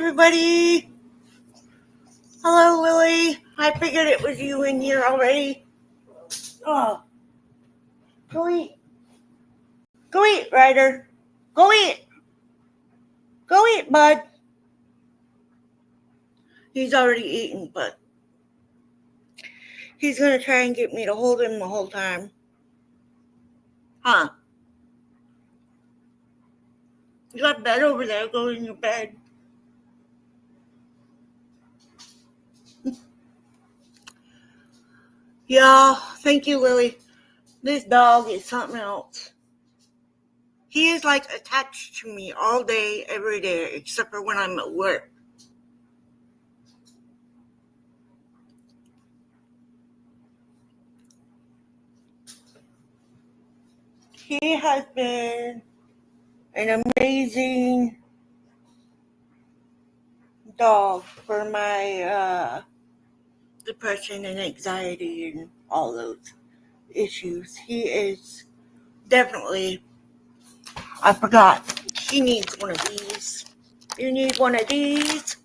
everybody. Hello, Lily. I figured it was you in here already. Oh, go eat. Go eat, Ryder. Go eat. Go eat, bud. He's already eaten, but he's going to try and get me to hold him the whole time. Huh? You got bed over there. Go in your bed. Yeah, thank you, Lily. This dog is something else. He is like attached to me all day, every day, except for when I'm at work. He has been an amazing dog for my depression and anxiety and all those issues. He is definitely, I forgot, he needs one of these. You need one of these?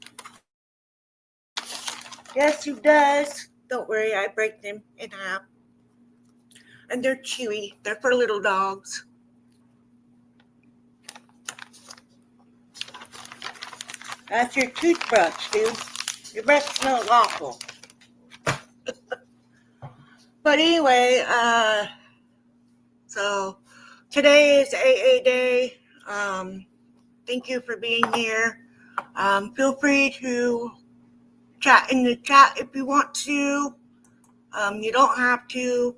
Yes, he does. Don't worry, I break them in half. And they're chewy. They're for little dogs. That's your toothbrush, dude. Your breath smells awful. But anyway, so today is AA Day. Thank you for being here. Feel free to chat in the chat if you want to. You don't have to,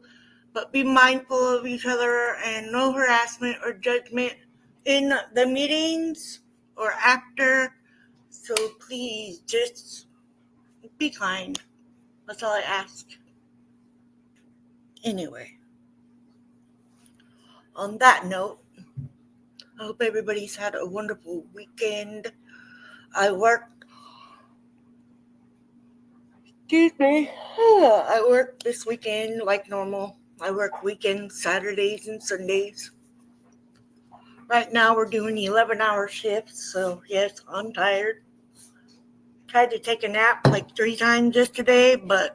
but be mindful of each other and no harassment or judgment in the meetings or after. So please just be kind. That's all I ask. Anyway, on that note, I hope everybody's had a wonderful weekend. I worked this weekend like normal. I work weekends, Saturdays and Sundays. Right now we're doing 11-hour shifts, so yes, I'm tired. Tried to take a nap like 3 times yesterday, but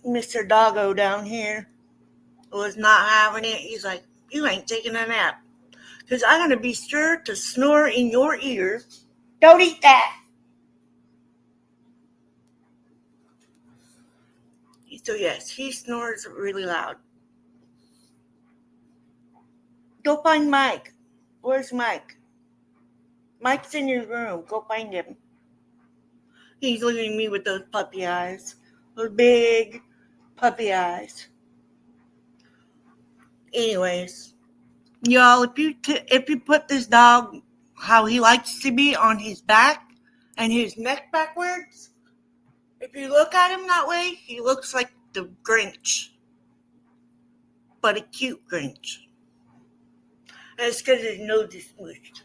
Mr. Doggo down here was not having it. He's like, you ain't taking a nap, because I'm going to be sure to snore in your ear. Don't eat that. So yes, he snores really loud. Go find Mike. Where's Mike? Mike's in your room. Go find him. He's looking at me with those puppy eyes. Those big puppy eyes. Anyways, y'all, if you put this dog how he likes to be on his back and his neck backwards, if you look at him that way, he looks like the Grinch. But a cute Grinch. And it's because his nose is smushed.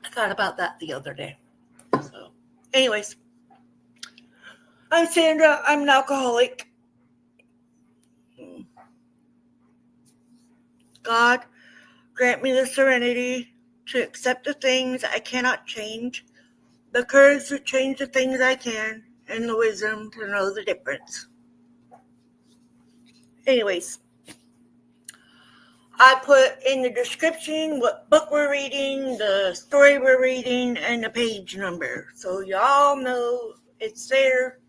I thought about that the other day. So, anyways, I'm Sandra. I'm an alcoholic. God, grant me the serenity to accept the things I cannot change, the courage to change the things I can, and the wisdom to know the difference. Anyways, I put in the description what book we're reading, the story we're reading, and the page number. So y'all know it's there.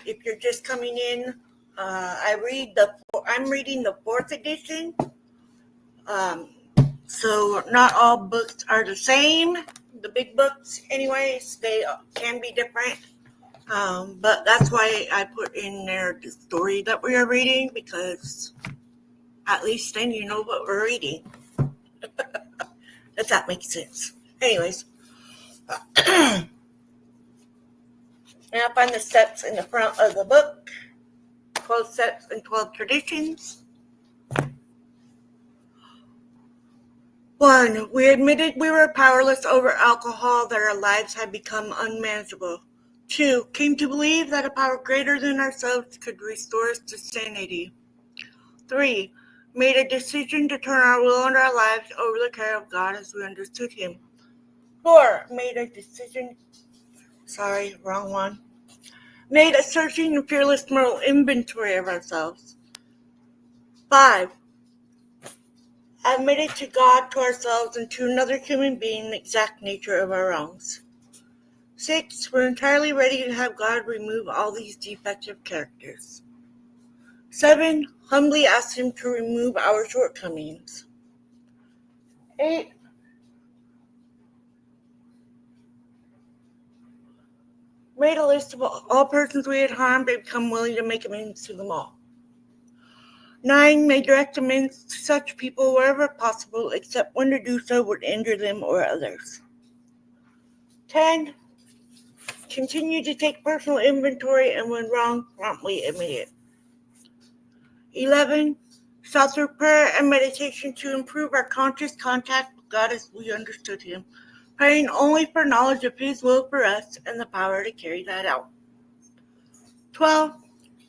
If you're just coming in, I'm reading the 4th edition. So not all books are the same. The big books, anyways, they can be different. But that's why I put in there the story that we are reading, because at least then you know what we're reading. If that makes sense. Anyways, and I find the steps in the front of the book. 12 steps and 12 traditions. 1. We admitted we were powerless over alcohol, that our lives had become unmanageable. 2. Came to believe that a power greater than ourselves could restore us to sanity. 3. Made a decision to turn our will and our lives over the care of God as we understood Him. 4. Made a searching and fearless moral inventory of ourselves. 5. Admitted to God, to ourselves, and to another human being the exact nature of our wrongs. 6. We're entirely ready to have God remove all these defective characters. 7. Humbly ask Him to remove our shortcomings. 8. Made a list of all persons we had harmed and become willing to make amends to them all. 9. Made direct amends to such people wherever possible, except when to do so would injure them or others. 10. Continue to take personal inventory and when wrong, promptly admit it. 11. Sought through prayer and meditation to improve our conscious contact with God as we understood Him, praying only for knowledge of His will for us and the power to carry that out. 12.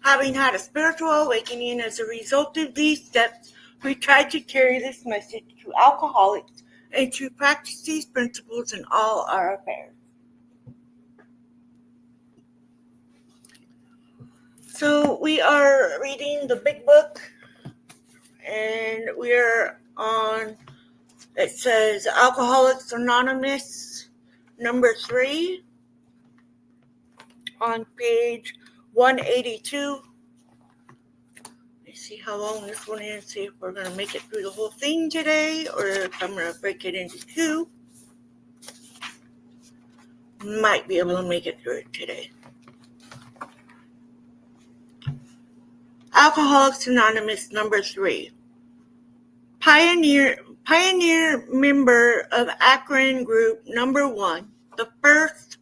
Having had a spiritual awakening as a result of these steps, we tried to carry this message to alcoholics and to practice these principles in all our affairs. So we are reading the Big Book, and we're on, it says Alcoholics Anonymous, number 3, on page 182. See how long this one is, see if we're going to make it through the whole thing today, or if I'm going to break it into 2. Might be able to make it through it today. Alcoholics Anonymous, number 3. Pioneer member of Akron Group, number 1, the first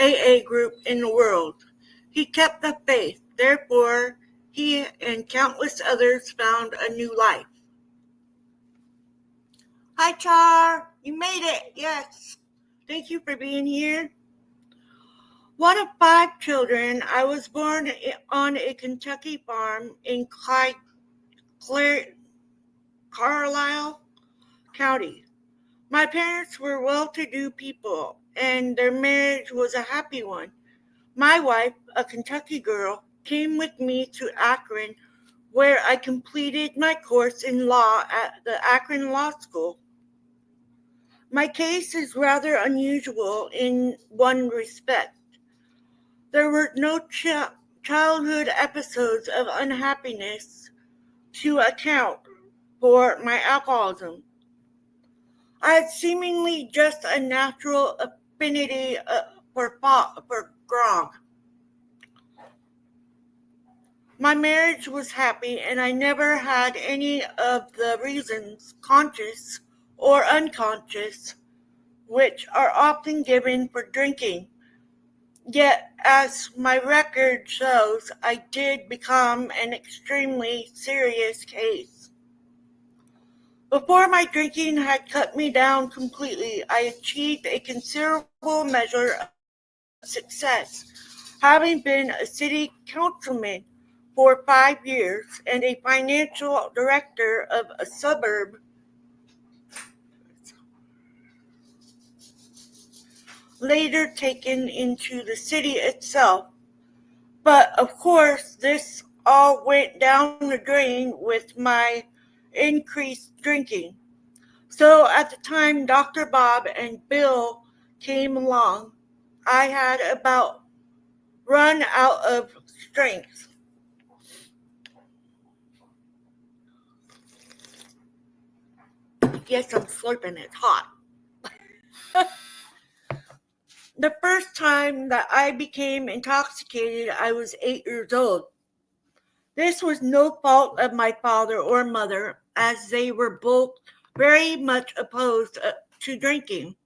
AA group in the world. He kept the faith, therefore he and countless others found a new life. Hi, Char. You made it. Yes. Thank you for being here. One of 5 children, I was born on a Kentucky farm in Carlisle County. My parents were well-to-do people, and their marriage was a happy one. My wife, a Kentucky girl, came with me to Akron, where I completed my course in law at the Akron Law School. My case is rather unusual in one respect. There were no childhood episodes of unhappiness to account for my alcoholism. I had seemingly just a natural affinity for grog. My marriage was happy, and I never had any of the reasons, conscious or unconscious, which are often given for drinking. Yet, as my record shows, I did become an extremely serious case. Before my drinking had cut me down completely, I achieved a considerable measure of success, having been a city councilman for 5 years and a financial director of a suburb later taken into the city itself. But of course, this all went down the drain with my increased drinking. So at the time Dr. Bob and Bill came along, I had about run out of strength. Yes, I'm slurping, it's hot. The first time that I became intoxicated, I was 8 years old. This was no fault of my father or mother, as they were both very much opposed to drinking.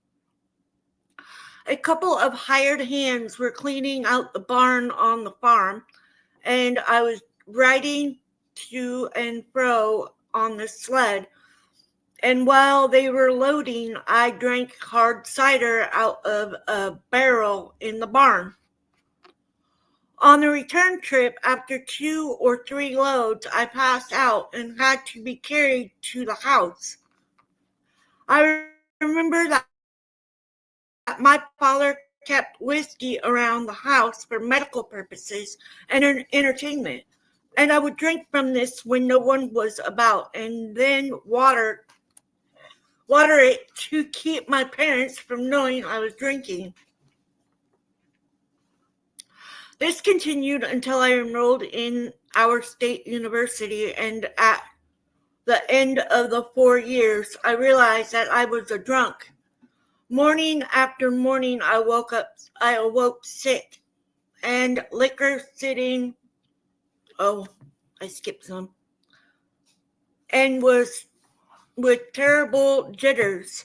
A couple of hired hands were cleaning out the barn on the farm, and I was riding to and fro on the sled. And while they were loading, I drank hard cider out of a barrel in the barn. On the return trip, after 2 or 3 loads, I passed out and had to be carried to the house. I remember that my father kept whiskey around the house for medical purposes and entertainment, and I would drink from this when no one was about, and then water it to keep my parents from knowing I was drinking. This continued until I enrolled in our state university, and at the end of the 4 years, I realized that I was a drunk. Morning after morning, I awoke sick, and liquor sitting, I skipped some, and was with terrible jitters.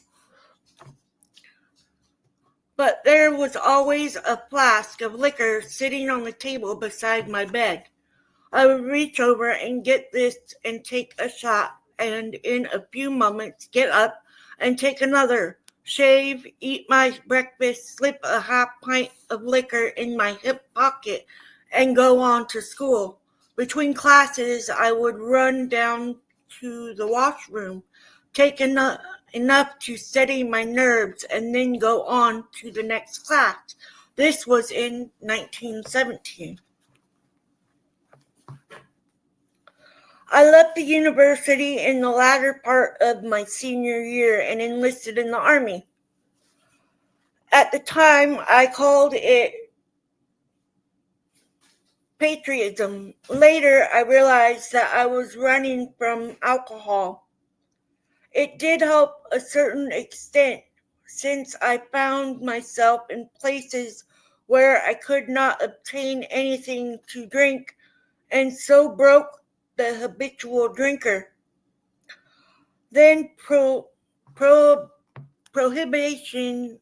But there was always a flask of liquor sitting on the table beside my bed. I would reach over and get this and take a shot, and in a few moments get up and take another, shave, eat my breakfast, slip a half pint of liquor in my hip pocket, and go on to school. Between classes, I would run down to the washroom, take enough to steady my nerves, and then go on to the next class. This was in 1917. I left the university in the latter part of my senior year and enlisted in the Army. At the time, I called it patriotism. Later, I realized that I was running from alcohol. It did help a certain extent, since I found myself in places where I could not obtain anything to drink, and so broke the habitual drinker. Then prohibition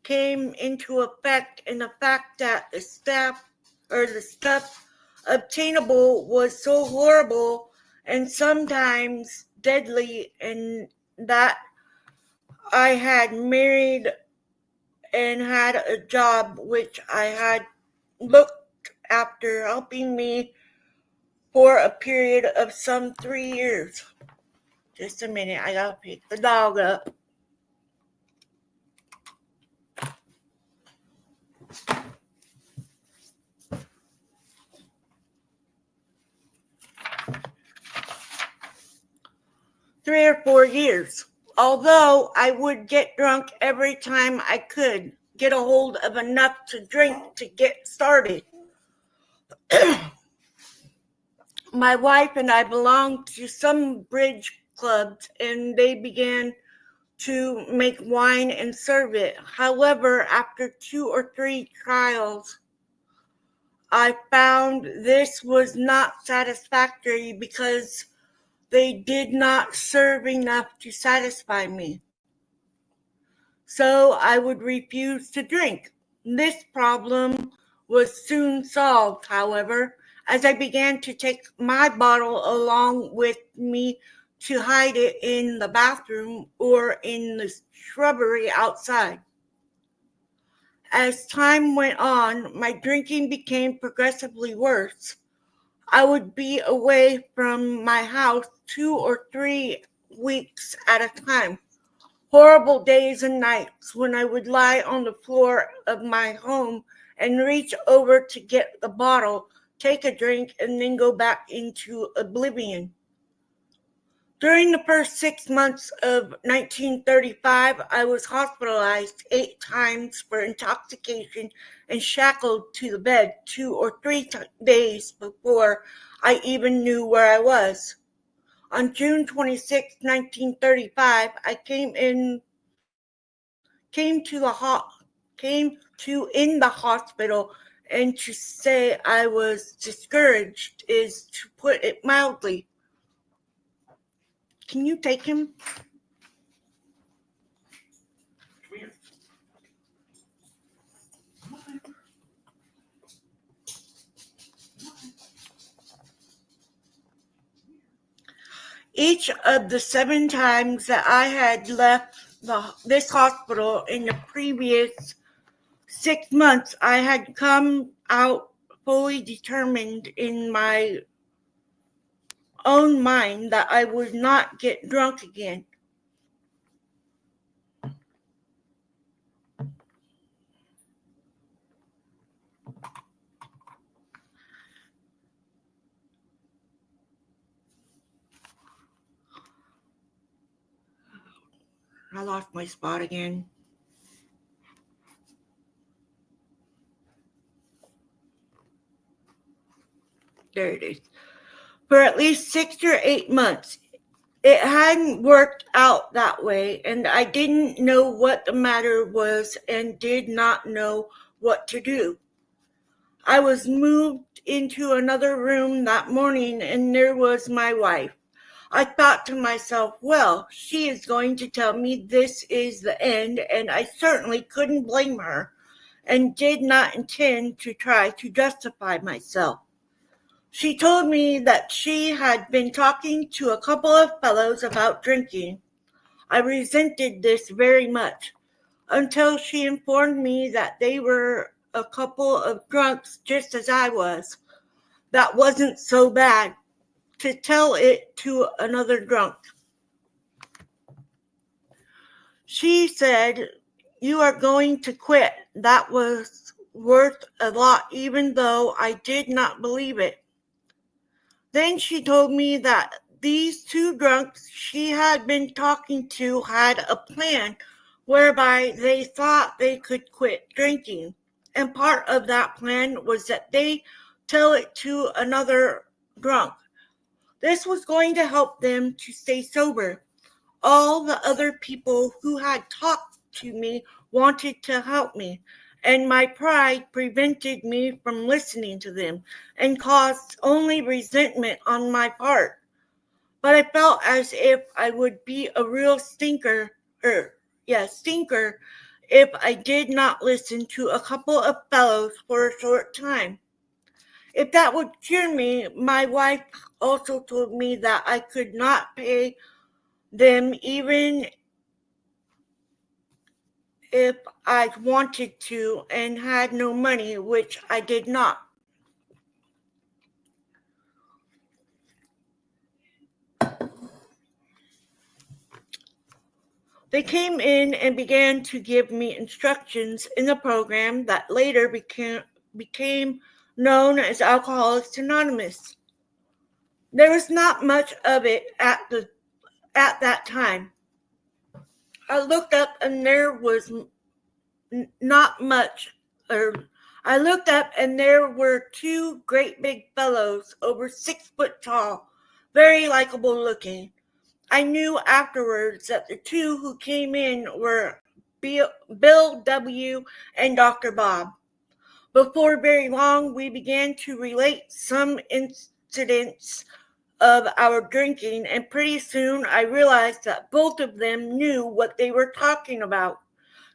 came into effect, and the fact that the stuff obtainable was so horrible and sometimes deadly, and that I had married and had a job which I had looked after, helping me for a period of some 3 years. Just a minute, I gotta pick the dog up. Three or 4 years. Although I would get drunk every time I could get a hold of enough to drink to get started. My wife and I belonged to some bridge clubs, and they began to make wine and serve it. However, after 2 or 3 trials, I found this was not satisfactory because they did not serve enough to satisfy me. So I would refuse to drink. This problem was soon solved, however, as I began to take my bottle along with me to hide it in the bathroom or in the shrubbery outside. As time went on, my drinking became progressively worse. I would be away from my house 2 or 3 weeks at a time. Horrible days and nights when I would lie on the floor of my home and reach over to get the bottle, take a drink, and then go back into oblivion. During the first 6 months of 1935, I was hospitalized 8 times for intoxication and shackled to the bed 2 or 3 days before I even knew where I was. On June 26, 1935, I came in the hospital, and to say I was discouraged is to put it mildly. Can you take him? Each of the 7 times that I had left this hospital in the previous 6 months, I had come out fully determined in my own mind that I would not get drunk again. I lost my spot again. There it is. For at least 6 or 8 months, it hadn't worked out that way, and I didn't know what the matter was and did not know what to do. I was moved into another room that morning, and there was my wife. I thought to myself, well, she is going to tell me this is the end, and I certainly couldn't blame her and did not intend to try to justify myself. She told me that she had been talking to a couple of fellows about drinking. I resented this very much until she informed me that they were a couple of drunks just as I was. That wasn't so bad to tell it to another drunk. She said, "You are going to quit." That was worth a lot, even though I did not believe it. Then she told me that these two drunks she had been talking to had a plan whereby they thought they could quit drinking. And part of that plan was that they tell it to another drunk. This was going to help them to stay sober. All the other people who had talked to me wanted to help me, and my pride prevented me from listening to them and caused only resentment on my part. But I felt as if I would be a real stinker if I did not listen to a couple of fellows for a short time. If that would cure me, my wife also told me that I could not pay them even if I wanted to and had no money, which I did not. They came in and began to give me instructions in the program that later became known as Alcoholics Anonymous. There was not much of it at that time. I looked up and there was not much, I looked up and there were two great big fellows over 6 foot tall, very likable looking. I knew afterwards that the two who came in were Bill W. and Dr. Bob. Before very long, we began to relate some incidents of our drinking, and pretty soon I realized that both of them knew what they were talking about.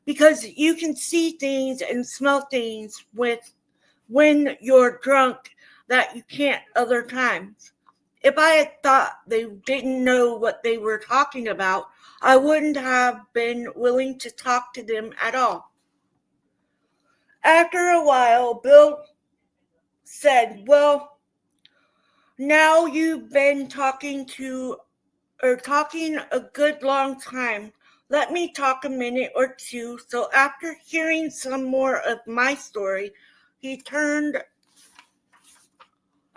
Because you can see things and smell things when you're drunk that you can't other times. If I had thought they didn't know what they were talking about, I wouldn't have been willing to talk to them at all. After a while, Bill said, "Well, now you've been talking a good long time. Let me talk a minute or two." So after hearing some more of my story, he turned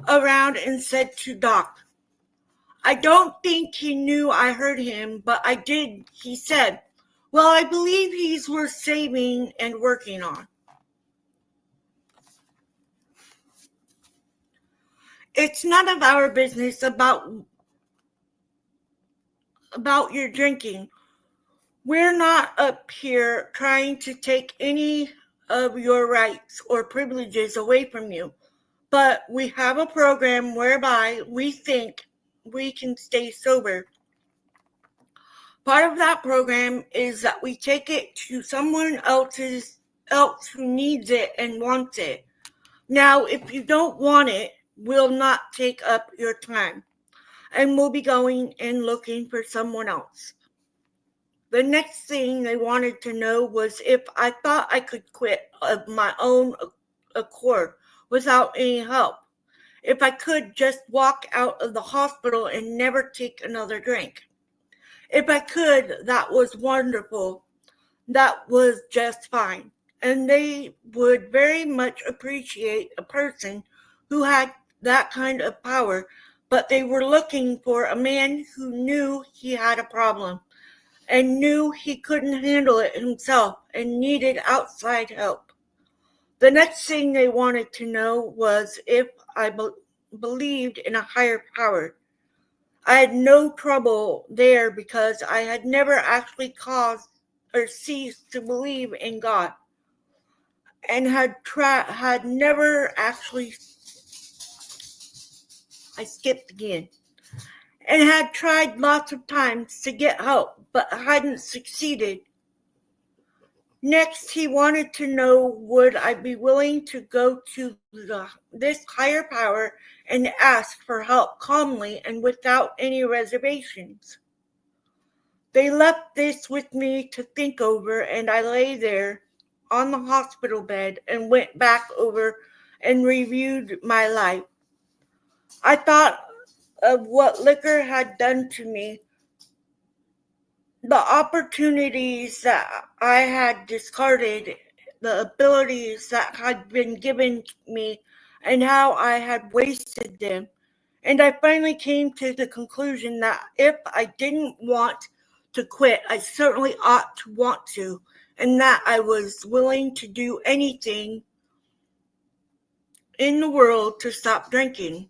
around and said to Doc, I don't think he knew I heard him, but I did. He said, "Well, I believe he's worth saving and working on." It's none of our business about your drinking. We're not up here trying to take any of your rights or privileges away from you, but we have a program whereby we think we can stay sober. Part of that program is that we take it to someone else who needs it and wants it. Now, if you don't want it, we'll not take up your time, and we'll be going and looking for someone else. The next thing they wanted to know was if I thought I could quit of my own accord, without any help. If I could just walk out of the hospital and never take another drink. If I could, that was wonderful. That was just fine. And they would very much appreciate a person who had that kind of power, but they were looking for a man who knew he had a problem and knew he couldn't handle it himself and needed outside help. The next thing they wanted to know was if I believed in a higher power. I had no trouble there because I had never actually caused or ceased to believe in God and had never actually I skipped again and had tried lots of times to get help but hadn't succeeded. Next, he wanted to know would I be willing to go to this higher power and ask for help calmly and without any reservations. They left this with me to think over, and I lay there on the hospital bed and went back over and reviewed my life. I thought of what liquor had done to me, the opportunities that I had discarded, the abilities that had been given me, and how I had wasted them. And I finally came to the conclusion that if I didn't want to quit, I certainly ought to want to, and that I was willing to do anything in the world to stop drinking.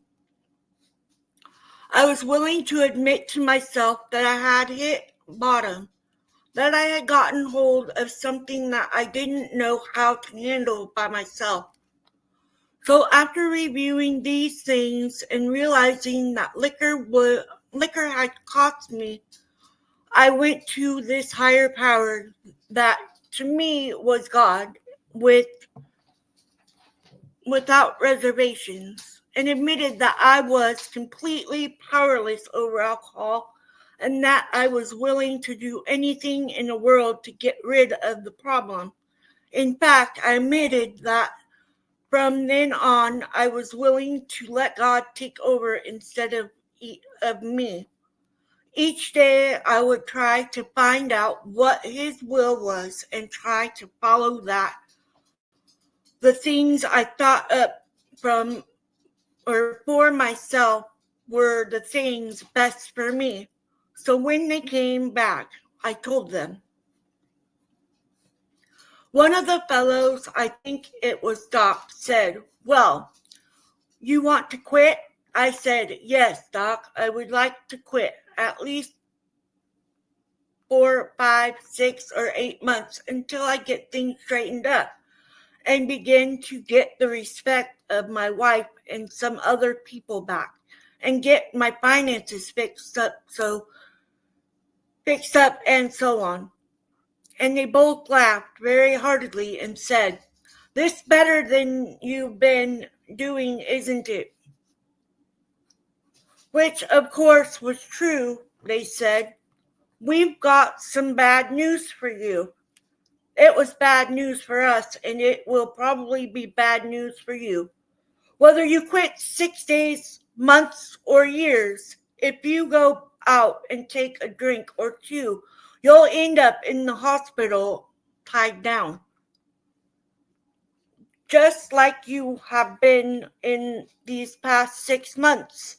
I was willing to admit to myself that I had hit bottom, that I had gotten hold of something that I didn't know how to handle by myself. So after reviewing these things and realizing that liquor had cost me, I went to this higher power that to me was God without reservations, and admitted that I was completely powerless over alcohol and that I was willing to do anything in the world to get rid of the problem. In fact, I admitted that from then on, I was willing to let God take over instead of me. Each day, I would try to find out what His will was and try to follow that. The things I thought up from or for myself were the things best for me. So when they came back, I told them. One of the fellows, I think it was Doc, said, "Well, you want to quit?" I said, "Yes, Doc, I would like to quit at least 4, 5, 6, or 8 months until I get things straightened up and begin to get the respect of my wife and some other people back and get my finances fixed up and so on." And they both laughed very heartily and said, "This better than you've been doing, isn't it?" Which, of course, was true, they said. "We've got some bad news for you." It was bad news for us, and it will probably be bad news for you. Whether you quit 6 days, months, or years, if you go out and take a drink or two, you'll end up in the hospital tied down. Just like you have been in these past 6 months.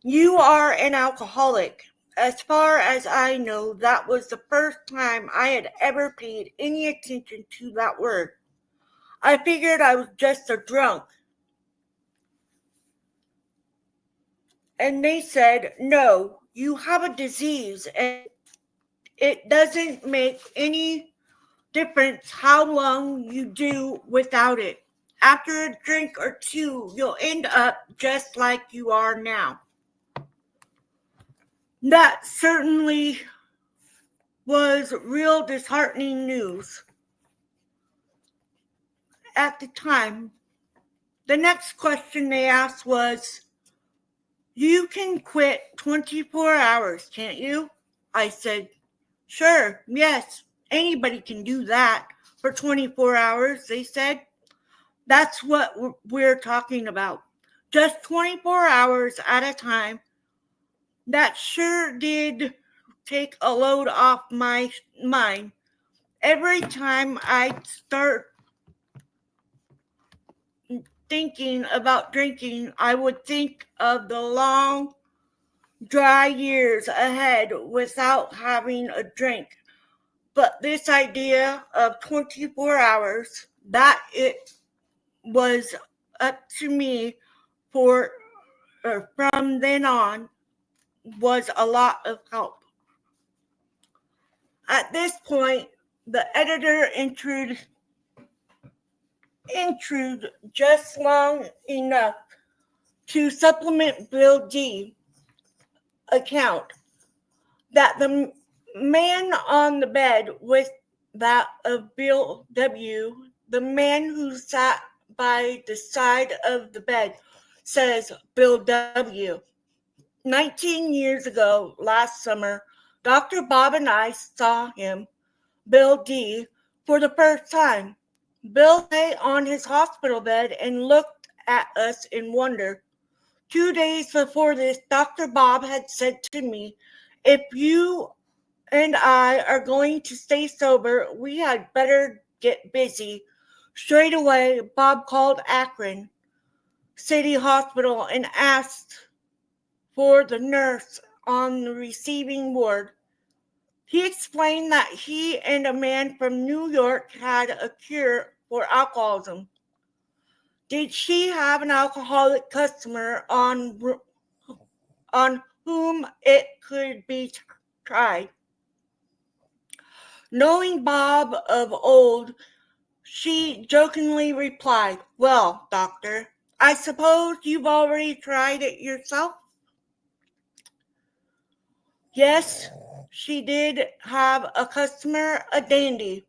You are an alcoholic. As far as I know, that was the first time I had ever paid any attention to that word. I figured I was just a drunk. And they said, "No, you have a disease, and it doesn't make any difference how long you do without it. After a drink or two, you'll end up just like you are now." That certainly was real disheartening news at the time. The next question they asked was, "You can quit 24 hours, can't you?" I said, "Sure, yes, anybody can do that for 24 hours, they said. That's what we're talking about. Just 24 hours at a time. That sure did take a load off my mind. Every time I start thinking about drinking, I would think of the long, dry years ahead without having a drink. But this idea of 24 hours, that it was up to me for from then on, was a lot of help. At this point, the editor intrude just long enough to supplement Bill D. account that the man on the bed was that of Bill W. The man who sat by the side of the bed says Bill W. 19 years ago, last summer, Dr. Bob and I saw him, Bill D., for the first time. Bill lay on his hospital bed and looked at us in wonder. 2 days before this, Dr. Bob had said to me, if you and I are going to stay sober, we had better get busy. Straight away, Bob called Akron City Hospital and asked for the nurse on the receiving ward. He explained that he and a man from New York had a cure for alcoholism. Did she have an alcoholic customer on whom it could be tried? Knowing Bob of old, she jokingly replied, well, doctor, I suppose you've already tried it yourself? Yes, she did have a customer, a dandy.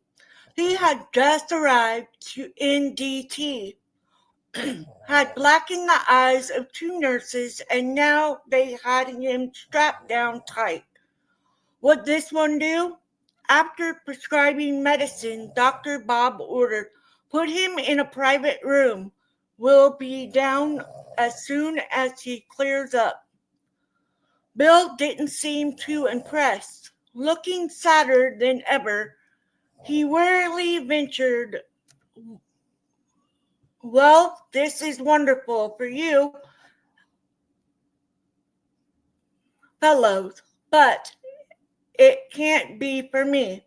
He had just arrived in DT, had blackened the eyes of 2 nurses, and now they had him strapped down tight. What this one do? After prescribing medicine, Dr. Bob ordered, put him in a private room. We'll be down as soon as he clears up. Bill didn't seem too impressed. Looking sadder than ever, he wearily ventured, well, this is wonderful for you, fellows, but it can't be for me.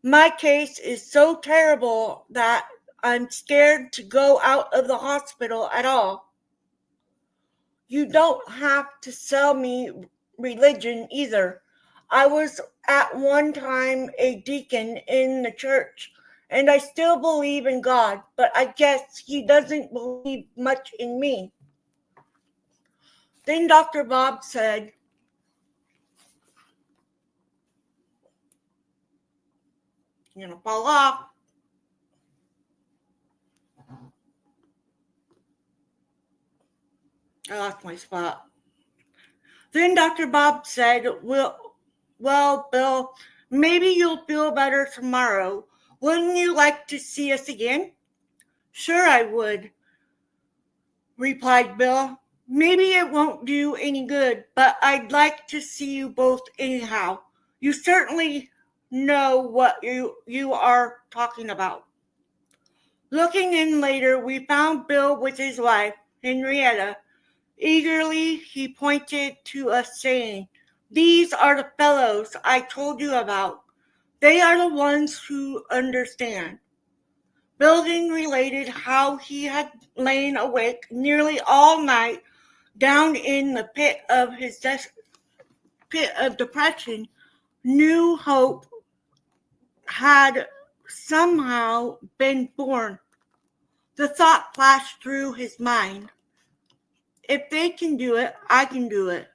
My case is so terrible that I'm scared to go out of the hospital at all. You don't have to sell me religion either. I was at one time a deacon in the church, and I still believe in God, but I guess he doesn't believe much in me. Then Dr. Bob said, you're going to fall off. I lost my spot. Then Dr. Bob said, well, Bill, maybe you'll feel better tomorrow. Wouldn't you like to see us again? Sure, I would, replied Bill. Maybe it won't do any good, but I'd like to see you both anyhow. You certainly know what you are talking about. Looking in later, we found Bill with his wife, Henrietta. Eagerly, he pointed to us, saying, these are the fellows I told you about. They are the ones who understand. Bill then related how he had lain awake nearly all night down in the pit of depression. New hope had somehow been born. The thought flashed through his mind, if they can do it, I can do it.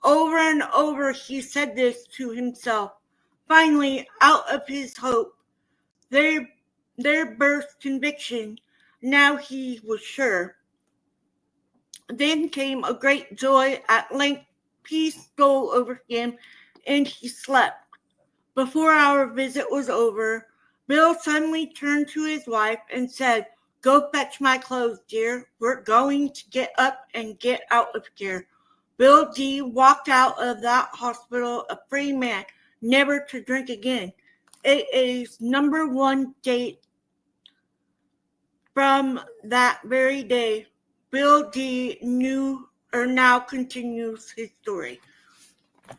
Over and over he said this to himself. Finally, out of his hope, there burst conviction. Now he was sure. Then came a great joy. At length, peace stole over him, and he slept. Before our visit was over, Bill suddenly turned to his wife and said, Go fetch my clothes, dear. We're going to get up and get out of here. Bill D. walked out of that hospital a free man, never to drink again. AA's number one date. From that very day, Bill D. knew or now continues his story.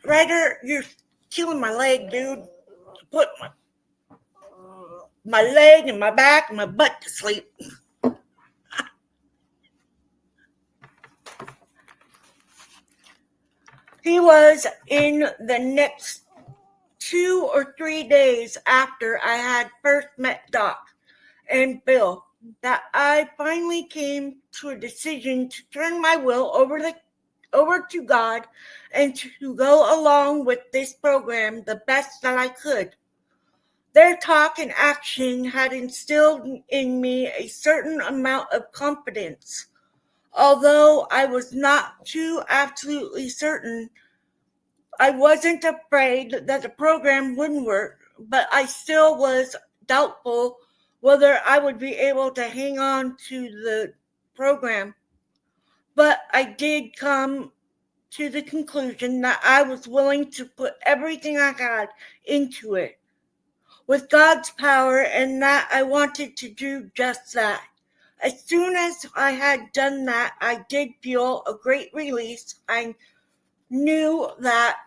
Ryder, you're killing my leg, dude. Put my leg and my back and my butt to sleep. He was in the next 2 or 3 days after I had first met Doc and Bill that I finally came to a decision to turn my will over to God and to go along with this program the best that I could. Their talk and action had instilled in me a certain amount of confidence. Although I was not too absolutely certain, I wasn't afraid that the program wouldn't work, but I still was doubtful whether I would be able to hang on to the program. But I did come to the conclusion that I was willing to put everything I had into it with God's power, and that I wanted to do just that. As soon as I had done that, I did feel a great release. I knew that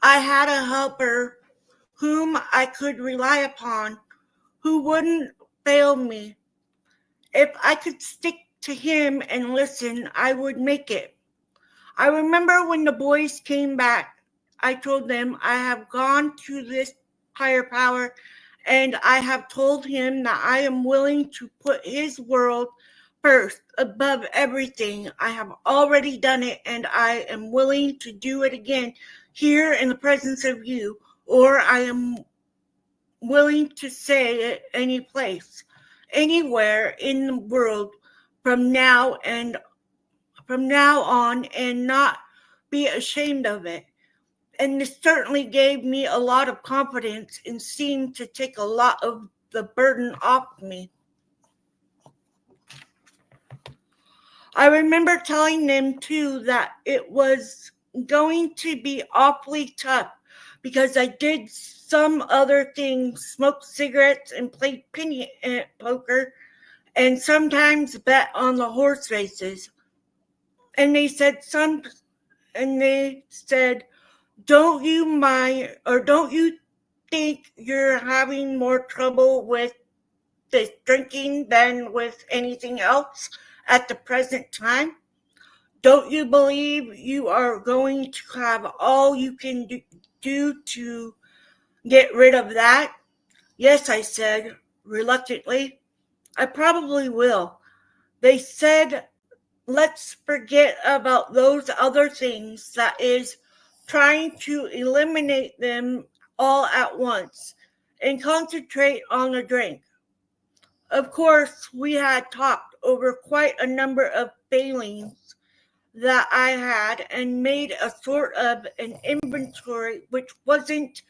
I had a helper whom I could rely upon, who wouldn't fail me. If I could stick to him and listen, I would make it. I remember when the boys came back, I told them I have gone to this higher power and I have told him that I am willing to put his world first above everything. I have already done it and I am willing to do it again here in the presence of you, or I am willing to say it any place, anywhere in the world from now on and not be ashamed of it. And this certainly gave me a lot of confidence and seemed to take a lot of the burden off me. I remember telling them too that it was going to be awfully tough because I did some other things, smoked cigarettes and played penny poker and sometimes bet on the horse races. And they said, don't you mind, or don't you think you're having more trouble with this drinking than with anything else at the present time? Don't you believe you are going to have all you can do to get rid of that? Yes, I said, reluctantly. I probably will. They said, let's forget about those other things, that is, trying to eliminate them all at once, and concentrate on the drink. Of course, we had talked over quite a number of failings that I had and made a sort of an inventory, which wasn't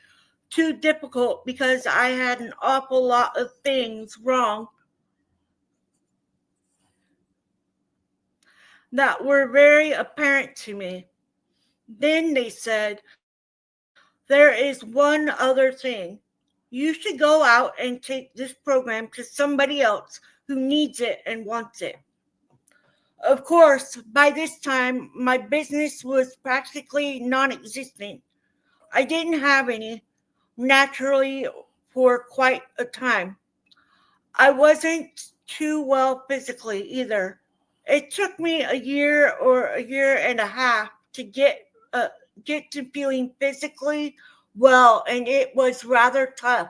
too difficult because I had an awful lot of things wrong that were very apparent to me. Then they said, there is one other thing. You should go out and take this program to somebody else who needs it and wants it. Of course, by this time, my business was practically non-existent. I didn't have any, naturally, for quite a time. I wasn't too well physically either. It took me a year or a year and a half to get to feeling physically well, and it was rather tough.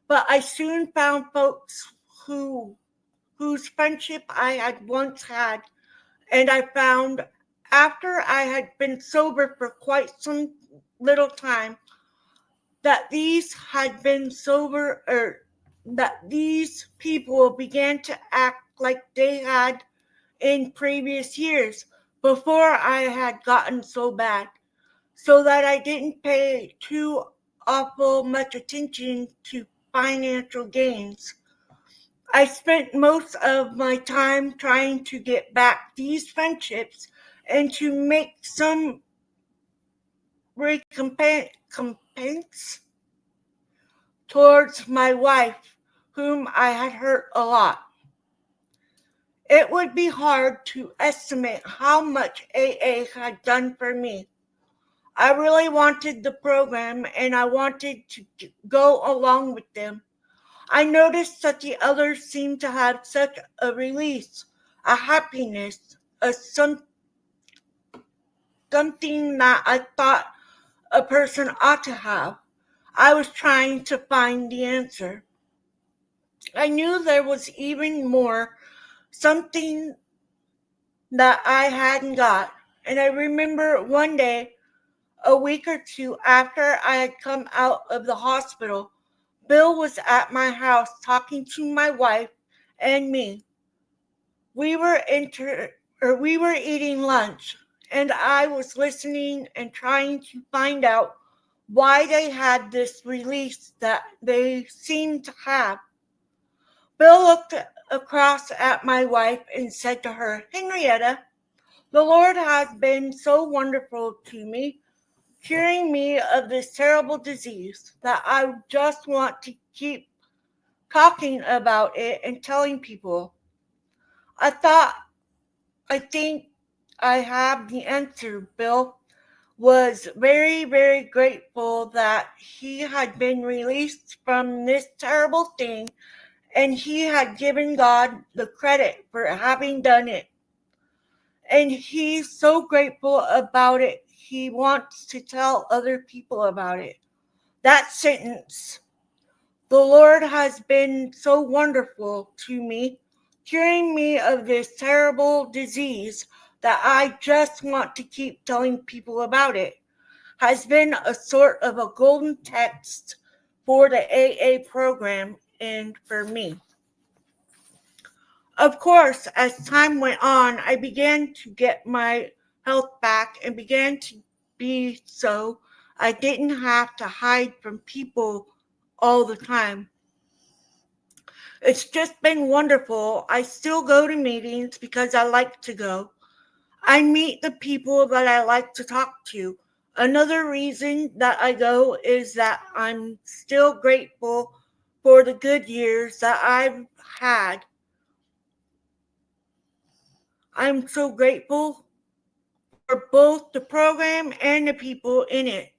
But I soon found folks whose friendship I had once had, and I found after I had been sober for quite some little time that these people began to act like they had in previous years before I had gotten so bad, so that I didn't pay too awful much attention to financial gains. I spent most of my time trying to get back these friendships and to make some recompense towards my wife, whom I had hurt a lot. It would be hard to estimate how much AA had done for me. I really wanted the program and I wanted to go along with them. I noticed that the others seemed to have such a release, a happiness, something that I thought a person ought to have. I was trying to find the answer. I knew there was even more, something that I hadn't got. And I remember one day, a week or two after I had come out of the hospital, Bill was at my house talking to my wife and me. We were eating lunch, and I was listening and trying to find out why they had this release that they seemed to have. Bill looked across at my wife and said to her, "Henrietta, the Lord has been so wonderful to me, curing me of this terrible disease, that I just want to keep talking about it and telling people. I think I have the answer." Bill was very, very grateful that he had been released from this terrible thing and he had given God the credit for having done it. And he's so grateful about it. He wants to tell other people about it. That sentence, "The Lord has been so wonderful to me, curing me of this terrible disease that I just want to keep telling people about it," has been a sort of a golden text for the AA program and for me. Of course, as time went on, I began to get my health back and began to be so I didn't have to hide from people all the time. It's just been wonderful. I still go to meetings because I like to go. I meet the people that I like to talk to. Another reason that I go is that I'm still grateful for the good years that I've had. I'm so grateful for both the program and the people in it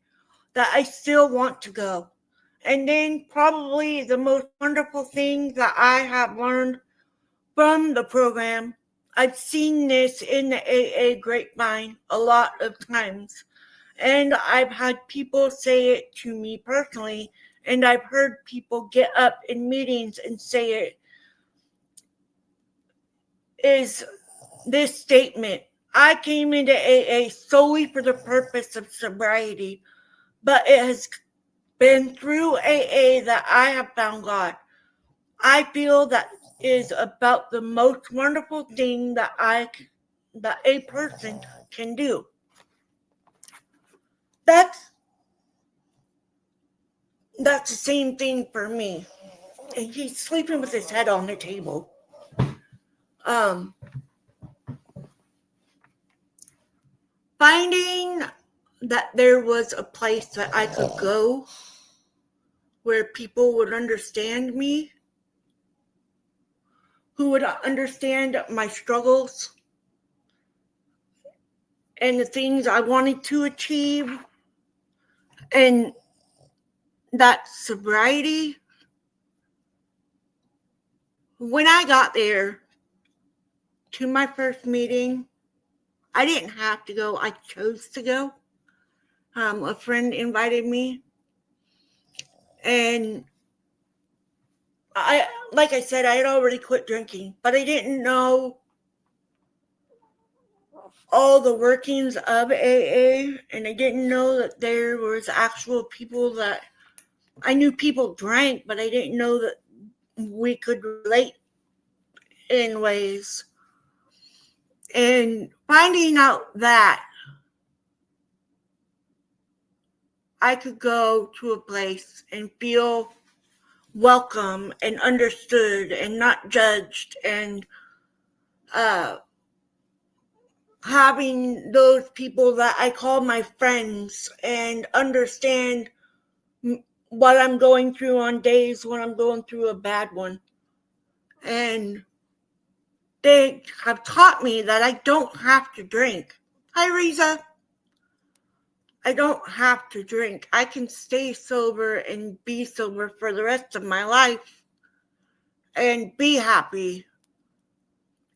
that I still want to go. And then probably the most wonderful thing that I have learned from the program, I've seen this in the AA grapevine a lot of times. And I've had people say it to me personally, and I've heard people get up in meetings and say it, is this statement: "I came into AA solely for the purpose of sobriety, but it has been through AA that I have found God." I feel that is about the most wonderful thing that a person can do. That's the same thing for me. And he's sleeping with his head on the table. Finding that there was a place that I could go where people would understand me, who would understand my struggles and the things I wanted to achieve, and that sobriety. When I got there to my first meeting, I didn't have to go. I chose to go. A friend invited me, and like I said, I had already quit drinking, but I didn't know all the workings of AA, and I didn't know that there was actual people that I knew people drank, but I didn't know that we could relate in ways. And finding out that I could go to a place and feel welcome and understood and not judged, and uh, having those people that I call my friends and understand what I'm going through on days when I'm going through a bad one. And they have taught me that I don't have to drink. Hi, Riza. I don't have to drink. I can stay sober and be sober for the rest of my life and be happy.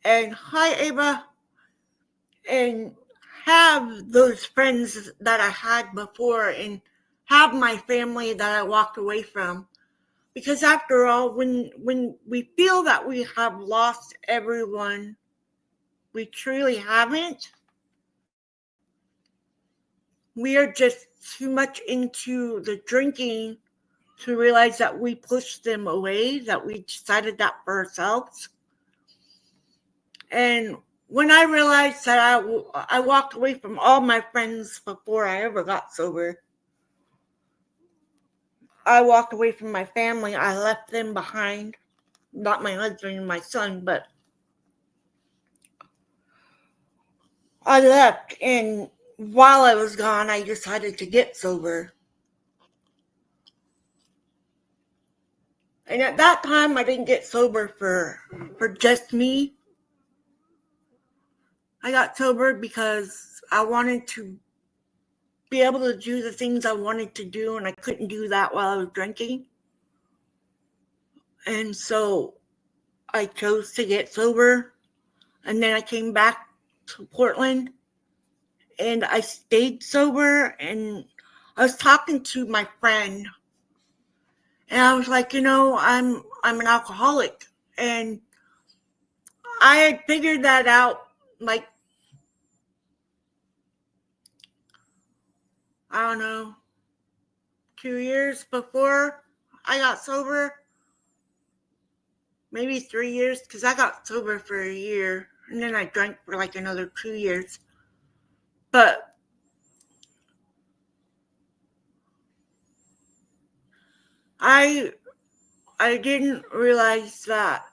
And hi, Ava. And have those friends that I had before and have my family that I walked away from. Because after all, when we feel that we have lost everyone, we truly haven't. We are just too much into the drinking to realize that we pushed them away, that we decided that for ourselves. And when I realized that I walked away from all my friends before I ever got sober, I walked away from my family. I left them behind. Not my husband and my son, but I left. And while I was gone, I decided to get sober. And at that time, I didn't get sober for just me. I got sober because I wanted to be able to do the things I wanted to do, and I couldn't do that while I was drinking. And so I chose to get sober. And then I came back to Portland and I stayed sober. And I was talking to my friend and I was like, I'm an alcoholic. And I had figured that out like, I don't know, 2 years before I got sober. Maybe 3 years, because I got sober for a year and then I drank for like another 2 years. But I didn't realize that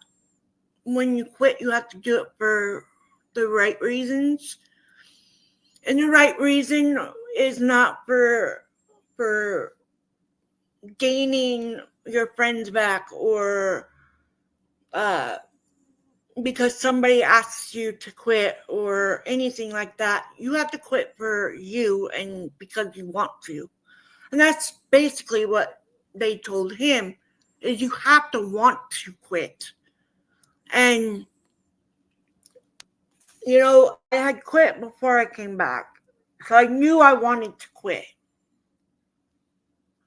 when you quit, you have to do it for the right reasons. And the right reason is not for gaining your friends back or because somebody asks you to quit or anything like that. You have to quit for you and because you want to. And that's basically what they told him, is you have to want to quit. And I had quit before I came back. So I knew I wanted to quit.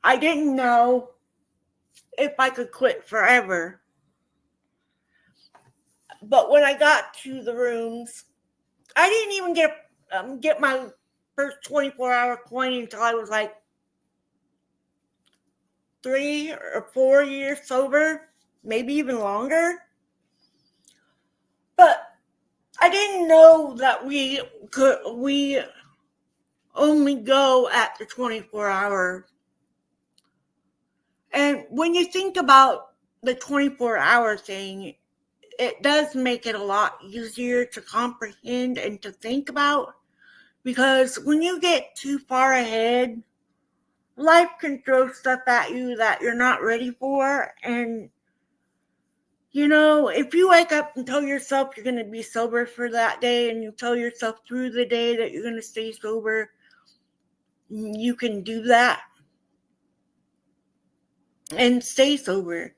I didn't know if I could quit forever. But when I got to the rooms, I didn't even get my first 24-hour coin until I was like 3 or 4 years sober, maybe even longer. But I didn't know that we only go at the 24-hour. And when you think about the 24-hour thing, it does make it a lot easier to comprehend and to think about, because when you get too far ahead, life can throw stuff at you that you're not ready for. And if you wake up and tell yourself you're going to be sober for that day, and you tell yourself through the day that you're going to stay sober, you can do that and stay sober.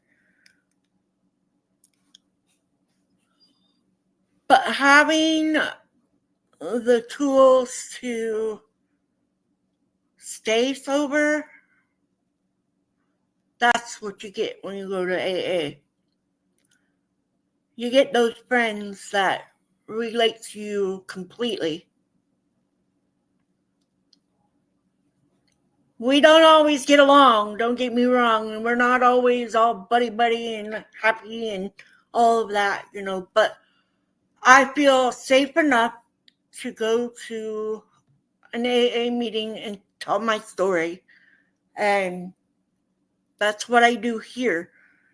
But having the tools to stay sober, that's what you get when you go to AA. You get those friends that relate to you completely. We don't always get along, don't get me wrong, and we're not always all buddy and happy and all of that, but I feel safe enough to go to an AA meeting and tell my story. And that's what I do here.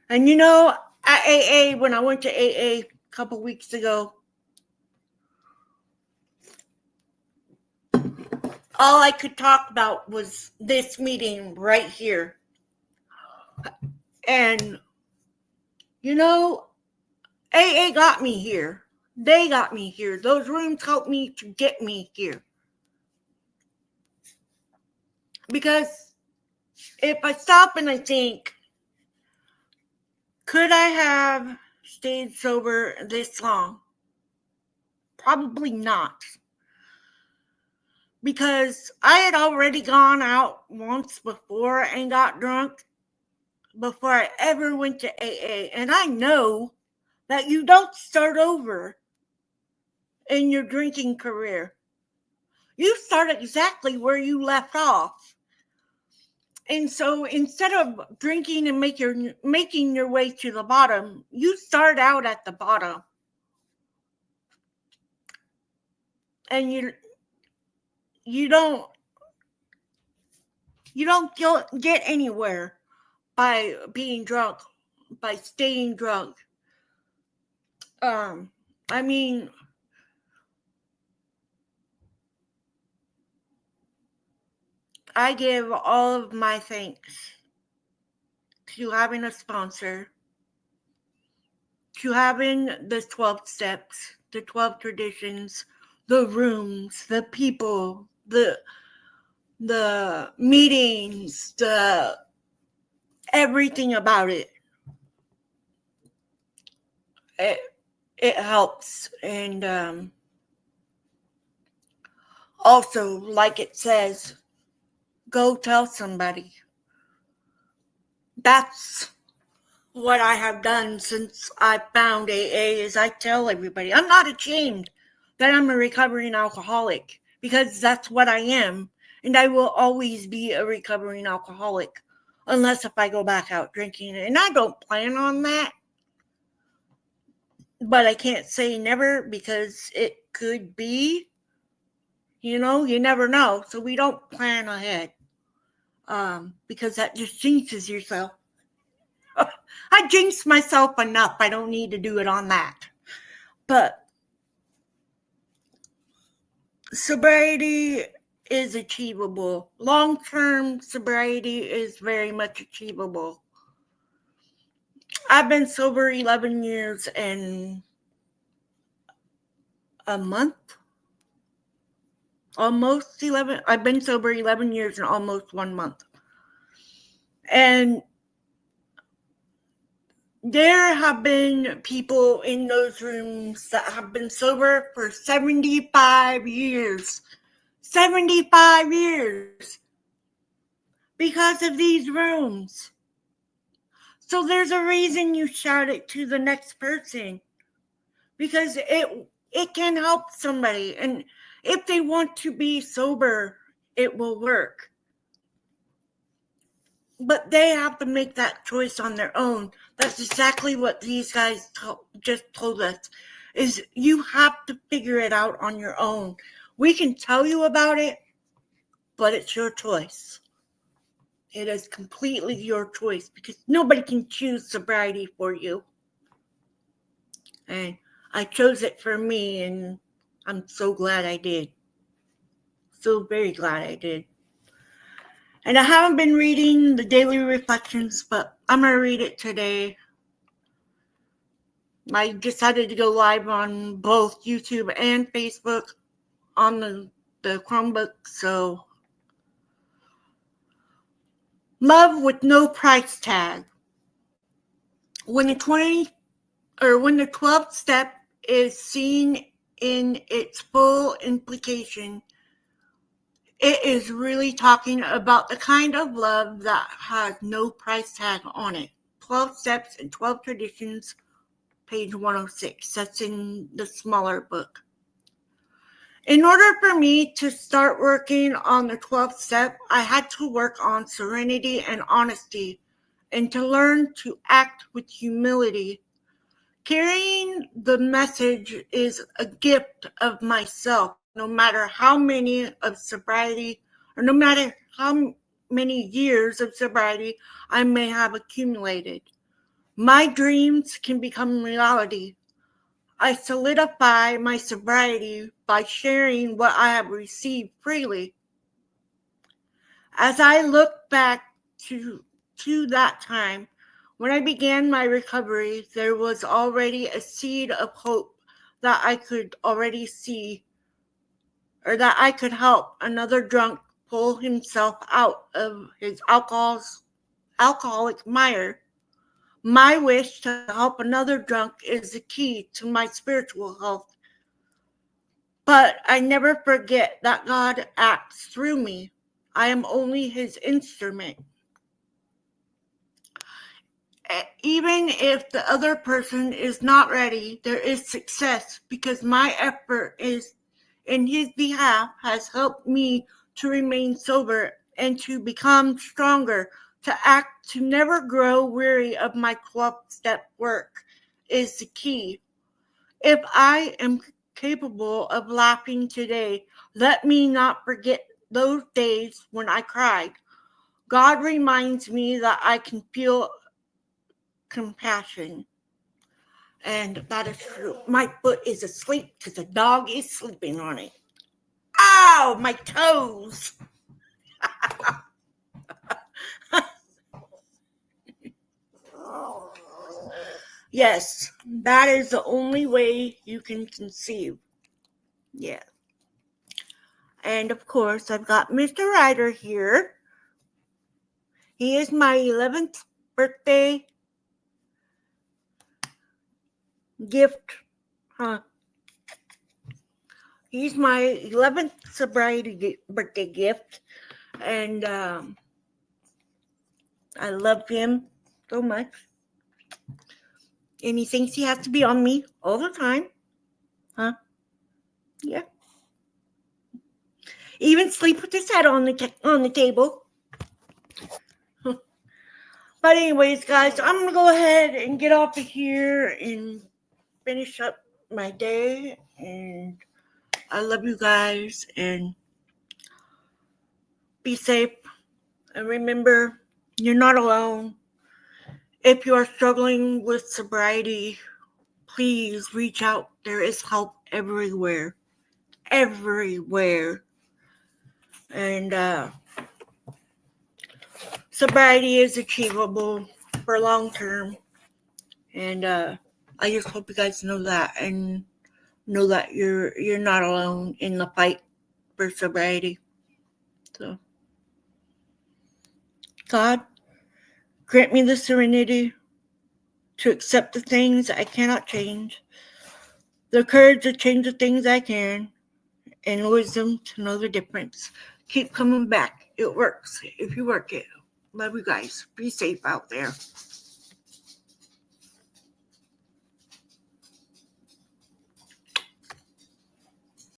And at AA, when I went to AA a couple weeks ago, all I could talk about was this meeting right here. And, AA got me here. They got me here. Those rooms helped me to get me here. Because if I stop and I think, could I have stayed sober this long? Probably not. Because I had already gone out once before and got drunk before I ever went to AA. And I know that you don't start over in your drinking career. You start exactly where you left off. And so instead of drinking and making your way to the bottom, you start out at the bottom. And you don't get anywhere by being drunk, by staying drunk. I mean, I give all of my thanks to having a sponsor, to having the 12 steps, the 12 traditions, the rooms, the people, the meetings, the everything about it. It helps. And also, like it says, go tell somebody. That's what I have done since I found AA, is I tell everybody. I'm not ashamed that I'm a recovering alcoholic, because that's what I am. And I will always be a recovering alcoholic, unless if I go back out drinking. And I don't plan on that. But I can't say never, because it could be. You never know. So we don't plan ahead. Because that just jinxes yourself. I jinxed myself enough. I don't need to do it on that. But sobriety is achievable. Long-term sobriety is very much achievable. I've been sober 11 years and a month. Almost 11. I've been sober 11 years and almost 1 month. And there have been people in those rooms that have been sober for 75 years. 75 years. Because of these rooms. So there's a reason you shout it to the next person. Because it can help somebody. And if they want to be sober, it will work. But they have to make that choice on their own. That's exactly what these guys just told us, is you have to figure it out on your own. We can tell you about it, but it's your choice. It is completely your choice, because nobody can choose sobriety for you. And I chose it for me, and I'm so glad I did. So very glad I did. And I haven't been reading the daily reflections, but I'm going to read it today. I decided to go live on both YouTube and Facebook on the Chromebook. So, love with no price tag. When the 12th step is seen in its full implication, it is really talking about the kind of love that has no price tag on it. 12 Steps and 12 Traditions, page 106. That's in the smaller book. In order for me to start working on the 12th step, I had to work on serenity and honesty, and to learn to act with humility. Carrying the message is a gift of myself, no matter how many of sobriety, or no matter how many years of sobriety I may have accumulated. My dreams can become reality. I solidify my sobriety by sharing what I have received freely. As I look back to that time, when I began my recovery, there was already a seed of hope that I could already see, or that I could help another drunk pull himself out of his alcoholic mire. My wish to help another drunk is the key to my spiritual health. But I never forget that God acts through me. I am only his instrument. Even if the other person is not ready, there is success because my effort is in his behalf has helped me to remain sober and to become stronger, to never grow weary of my 12-step work is the key. If I am capable of laughing today, let me not forget those days when I cried. God reminds me that I can feel compassion. And that is true. My foot is asleep because the dog is sleeping on it. Ow, my toes. Yes, that is the only way you can conceive. Yeah. And of course, I've got Mr. Ryder here. He is my 11th birthday gift. He's my 11th sobriety birthday gift. And I love him so much. And he thinks he has to be on me all the time. Yeah. Even sleep with his head on the table. But anyways, guys, I'm going to go ahead and get off of here and finish up my day. And I love you guys. And be safe. And remember, you're not alone. If you are struggling with sobriety, please reach out. There is help everywhere. Everywhere. And sobriety is achievable for long term. And I just hope you guys know that and know that you're not alone in the fight for sobriety. So, God, grant me the serenity to accept the things I cannot change, the courage to change the things I can, and wisdom to know the difference. Keep coming back. It works if you work it. Love you guys. Be safe out there.